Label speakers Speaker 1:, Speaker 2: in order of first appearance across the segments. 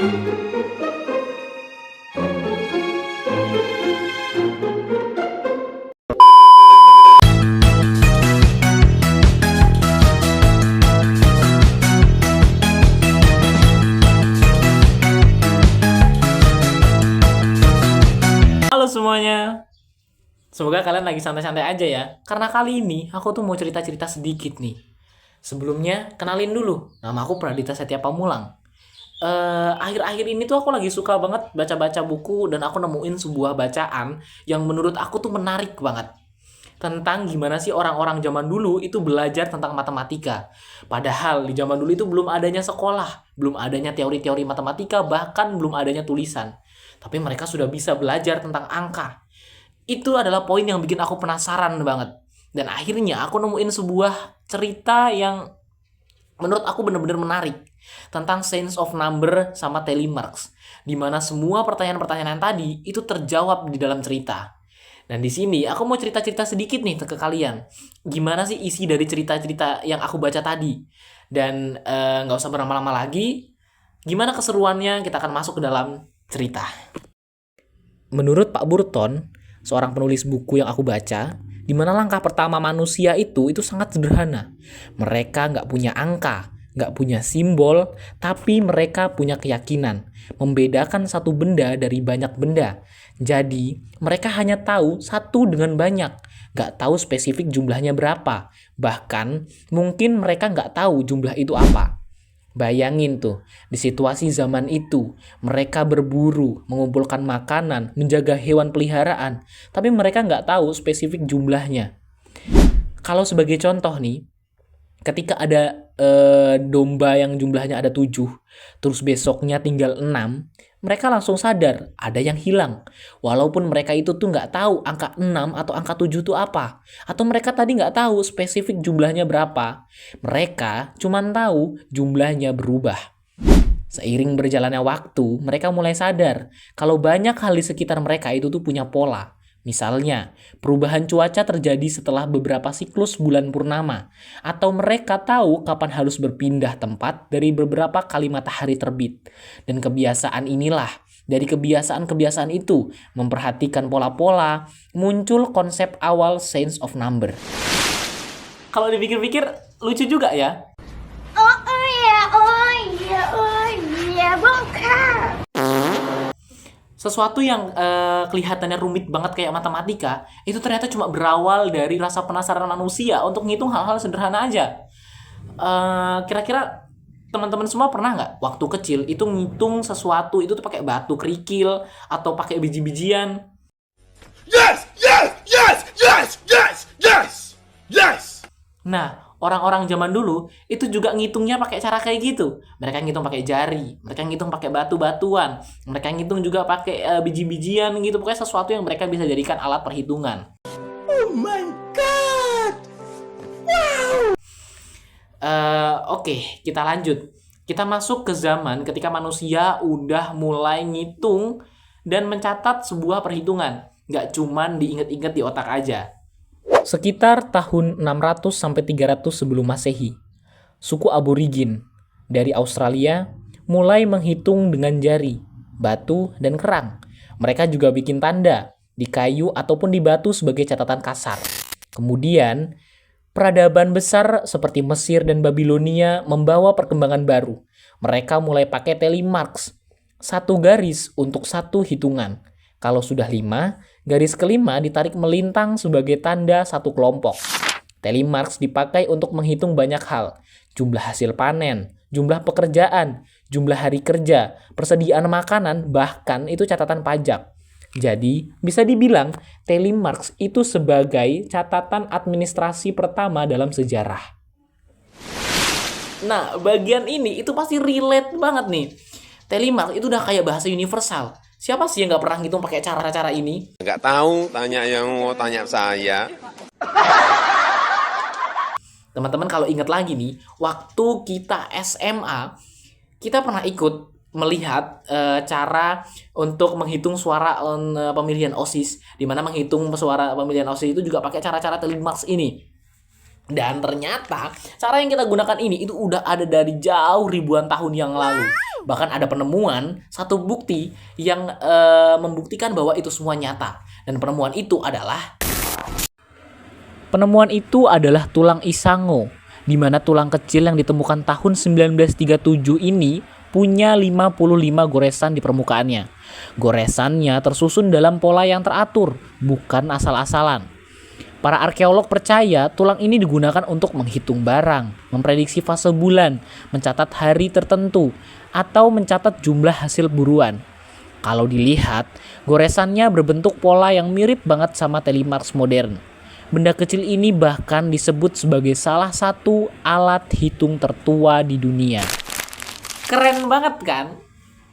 Speaker 1: Halo semuanya, semoga kalian lagi santai-santai aja ya. Karena kali ini aku tuh mau cerita-cerita sedikit nih. Sebelumnya, kenalin dulu, nama aku Pradita Setia Pamulang. Akhir-akhir ini tuh aku lagi suka banget baca-baca buku dan aku nemuin sebuah bacaan yang menurut aku tuh menarik banget. Tentang gimana sih orang-orang zaman dulu itu belajar tentang matematika. Padahal di zaman dulu itu belum adanya sekolah, belum adanya teori-teori matematika, bahkan belum adanya tulisan. Tapi mereka sudah bisa belajar tentang angka. Itu adalah poin yang bikin aku penasaran banget. Dan akhirnya aku nemuin sebuah cerita yang menurut aku benar-benar menarik. Tentang Science of Number sama Telemarks. Dimana semua pertanyaan-pertanyaan tadi itu terjawab di dalam cerita. Dan di sini aku mau cerita-cerita sedikit nih ke kalian. Gimana sih isi dari cerita-cerita yang aku baca tadi? Dan nggak usah berlama-lama lagi. Gimana keseruannya? Kita akan masuk ke dalam cerita. Menurut Pak Burton, seorang penulis buku yang aku baca, di mana langkah pertama manusia itu sangat sederhana. Mereka nggak punya angka, nggak punya simbol, tapi mereka punya keyakinan, membedakan satu benda dari banyak benda. Jadi, mereka hanya tahu satu dengan banyak, nggak tahu spesifik jumlahnya berapa. Bahkan, mungkin mereka nggak tahu jumlah itu apa. Bayangin tuh, di situasi zaman itu, mereka berburu, mengumpulkan makanan, menjaga hewan peliharaan, tapi mereka nggak tahu spesifik jumlahnya. Kalau sebagai contoh nih, ketika ada domba yang jumlahnya ada 7, terus besoknya tinggal 6, mereka langsung sadar ada yang hilang. Walaupun mereka itu tuh nggak tahu angka 6 atau angka 7 itu apa. Atau mereka tadi nggak tahu spesifik jumlahnya berapa. Mereka cuma tahu jumlahnya berubah. Seiring berjalannya waktu, mereka mulai sadar kalau banyak hal di sekitar mereka itu tuh punya pola. Misalnya, perubahan cuaca terjadi setelah beberapa siklus bulan purnama, atau mereka tahu kapan harus berpindah tempat dari beberapa kali matahari terbit. Dan kebiasaan inilah, dari kebiasaan-kebiasaan itu, memperhatikan pola-pola, muncul konsep awal Science of Number. Kalau dipikir-pikir, lucu juga ya.
Speaker 2: Bongkar.
Speaker 1: Sesuatu yang kelihatannya rumit banget kayak matematika, itu ternyata cuma berawal dari rasa penasaran manusia untuk ngitung hal-hal sederhana aja. Kira-kira teman-teman semua pernah nggak waktu kecil itu ngitung sesuatu itu tuh pakai batu kerikil atau pakai biji-bijian?
Speaker 3: Yes! Yes! Yes! Yes! Yes! Yes! Yes!
Speaker 1: Nah, orang-orang zaman dulu itu juga ngitungnya pakai cara kayak gitu. Mereka ngitung pakai jari, mereka ngitung pakai batu-batuan, mereka ngitung juga pakai biji-bijian gitu. Pokoknya sesuatu yang mereka bisa jadikan alat perhitungan.
Speaker 3: Oh my God!
Speaker 1: Oke, kita lanjut. Kita masuk ke zaman ketika manusia udah mulai ngitung dan mencatat sebuah perhitungan. Nggak cuman diinget-inget di otak aja. Sekitar tahun 600 sampai 300 sebelum Masehi, suku aborigin dari Australia mulai menghitung dengan jari, batu, dan kerang. Mereka juga bikin tanda di kayu ataupun di batu sebagai catatan kasar. Kemudian, peradaban besar seperti Mesir dan Babilonia membawa perkembangan baru. Mereka mulai pakai telemarks, satu garis untuk satu hitungan. Kalau sudah 5, garis kelima ditarik melintang sebagai tanda satu kelompok. Telemarks dipakai untuk menghitung banyak hal. Jumlah hasil panen, jumlah pekerjaan, jumlah hari kerja, persediaan makanan, bahkan itu catatan pajak. Jadi, bisa dibilang telemarks itu sebagai catatan administrasi pertama dalam sejarah. Nah, bagian ini itu pasti relate banget nih. Telemarks itu udah kayak bahasa universal. Siapa sih yang nggak pernah ngitung pakai cara-cara ini?
Speaker 3: Nggak tahu, tanya yang mau tanya saya.
Speaker 1: Teman-teman kalau ingat lagi nih, waktu kita SMA, kita pernah ikut melihat cara untuk menghitung suara pemilihan OSIS, di mana menghitung suara pemilihan OSIS itu juga pakai cara-cara telemarks ini. Dan ternyata cara yang kita gunakan ini itu udah ada dari jauh ribuan tahun yang lalu. Bahkan ada penemuan satu bukti yang membuktikan bahwa itu semua nyata. Dan penemuan itu adalah tulang Isango, di mana tulang kecil yang ditemukan tahun 1937 ini punya 55 goresan di permukaannya. Goresannya tersusun dalam pola yang teratur, bukan asal-asalan. Para arkeolog percaya tulang ini digunakan untuk menghitung barang, memprediksi fase bulan, mencatat hari tertentu, atau mencatat jumlah hasil buruan. Kalau dilihat, goresannya berbentuk pola yang mirip banget sama telemark modern. Benda kecil ini bahkan disebut sebagai salah satu alat hitung tertua di dunia. Keren banget kan?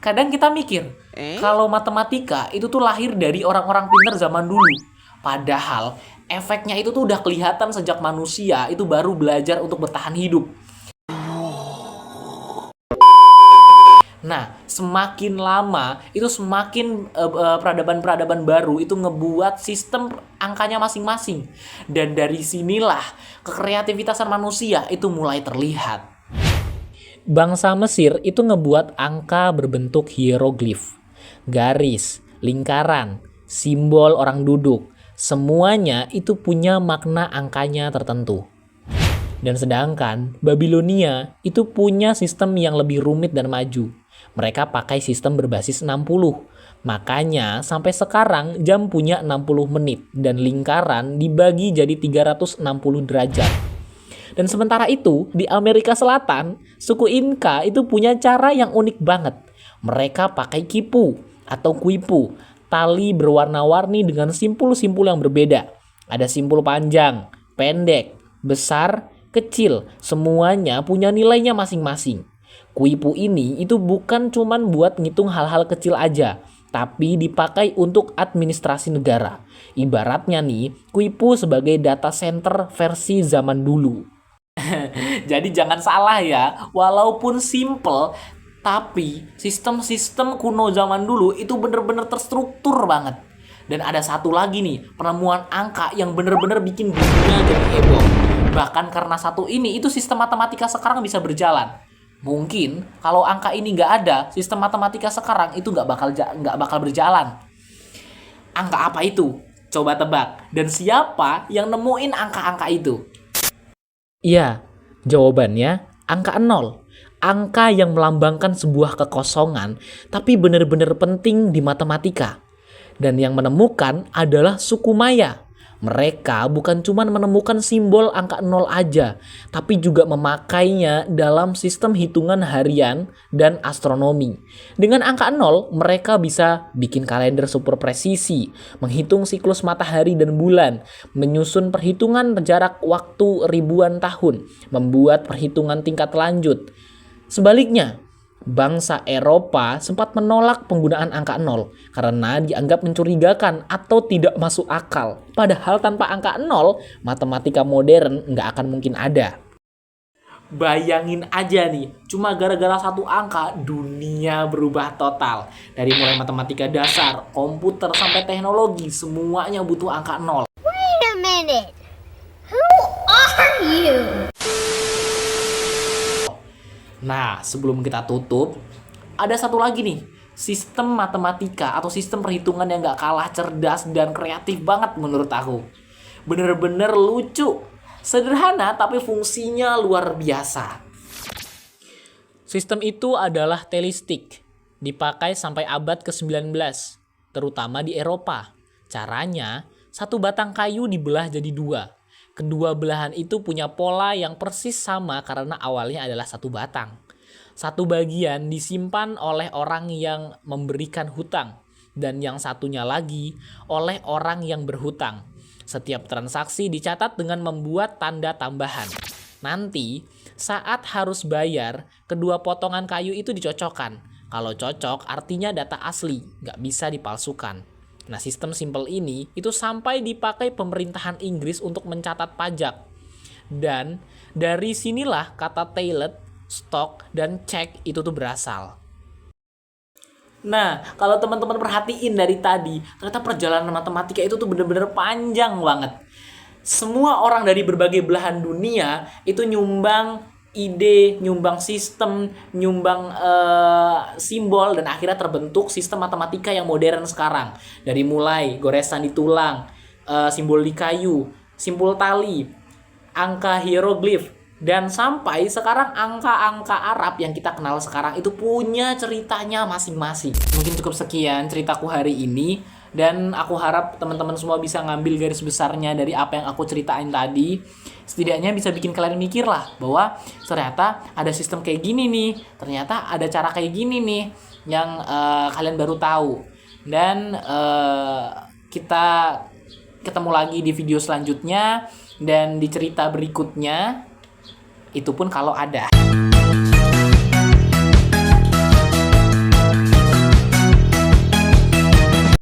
Speaker 1: Kadang kita mikir, kalau matematika itu tuh lahir dari orang-orang pintar zaman dulu. Padahal efeknya itu tuh udah kelihatan sejak manusia itu baru belajar untuk bertahan hidup. Nah, semakin lama itu semakin peradaban-peradaban baru itu ngebuat sistem angkanya masing-masing. Dan dari sinilah kekreativitasan manusia itu mulai terlihat. Bangsa Mesir itu ngebuat angka berbentuk hieroglif, garis, lingkaran, simbol orang duduk. Semuanya itu punya makna angkanya tertentu. Dan sedangkan Babilonia itu punya sistem yang lebih rumit dan maju. Mereka pakai sistem berbasis 60. Makanya sampai sekarang jam punya 60 menit dan lingkaran dibagi jadi 360 derajat. Dan sementara itu di Amerika Selatan, suku Inka itu punya cara yang unik banget. Mereka pakai kipu atau kuipu, tali berwarna-warni dengan simpul-simpul yang berbeda. Ada simpul panjang, pendek, besar, kecil, semuanya punya nilainya masing-masing. Kuipu ini itu bukan cuman buat ngitung hal-hal kecil aja, tapi dipakai untuk administrasi negara. Ibaratnya nih, kuipu sebagai data center versi zaman dulu. Jadi jangan salah ya, walaupun simple, tapi sistem-sistem kuno zaman dulu itu bener-bener terstruktur banget. Dan ada satu lagi nih, penemuan angka yang bener-bener bikin dunia jadi heboh. Bahkan karena satu ini, itu sistem matematika sekarang bisa berjalan. Mungkin kalau angka ini nggak ada, sistem matematika sekarang itu nggak bakal berjalan. Angka apa itu? Coba tebak. Dan siapa yang nemuin angka-angka itu? Iya, jawabannya angka 0. Angka yang melambangkan sebuah kekosongan, tapi benar-benar penting di matematika. Dan yang menemukan adalah suku Maya. Mereka bukan cuma menemukan simbol angka 0 aja, tapi juga memakainya dalam sistem hitungan harian dan astronomi. Dengan angka 0, mereka bisa bikin kalender super presisi, menghitung siklus matahari dan bulan, menyusun perhitungan jarak waktu ribuan tahun, membuat perhitungan tingkat lanjut. Sebaliknya, bangsa Eropa sempat menolak penggunaan angka 0 karena dianggap mencurigakan atau tidak masuk akal. Padahal tanpa angka 0, matematika modern nggak akan mungkin ada. Bayangin aja nih, cuma gara-gara satu angka, dunia berubah total. Dari mulai matematika dasar, komputer, sampai teknologi, semuanya butuh angka 0.
Speaker 2: Wait a minute. Who are you?
Speaker 1: Nah, sebelum kita tutup, ada satu lagi nih. Sistem matematika atau sistem perhitungan yang gak kalah cerdas dan kreatif banget menurut aku. Bener-bener lucu. Sederhana tapi fungsinya luar biasa. Sistem itu adalah telistik. Dipakai sampai abad ke-19, terutama di Eropa. Caranya, satu batang kayu dibelah jadi dua. Kedua belahan itu punya pola yang persis sama karena awalnya adalah satu batang. Satu bagian disimpan oleh orang yang memberikan hutang dan yang satunya lagi oleh orang yang berhutang. Setiap transaksi dicatat dengan membuat tanda tambahan. Nanti saat harus bayar, kedua potongan kayu itu dicocokkan. Kalau cocok artinya data asli, nggak bisa dipalsukan. Nah, sistem simpel ini itu sampai dipakai pemerintahan Inggris untuk mencatat pajak. Dan dari sinilah kata tallet, stok, dan cek itu tuh berasal. Nah, kalau teman-teman perhatiin dari tadi, ternyata perjalanan matematika itu tuh bener-bener panjang banget. Semua orang dari berbagai belahan dunia itu nyumbang ide, nyumbang sistem, nyumbang simbol, dan akhirnya terbentuk sistem matematika yang modern sekarang. Dari mulai goresan di tulang, simbol di kayu, simbol tali, angka hieroglif, dan sampai sekarang angka-angka Arab yang kita kenal sekarang itu punya ceritanya masing-masing. Mungkin cukup sekian ceritaku hari ini, dan aku harap teman-teman semua bisa ngambil garis besarnya dari apa yang aku ceritain tadi. Setidaknya bisa bikin kalian mikir lah bahwa ternyata ada sistem kayak gini nih, ternyata ada cara kayak gini nih yang kalian baru tahu. Dan kita ketemu lagi di video selanjutnya dan di cerita berikutnya, itu pun kalau ada.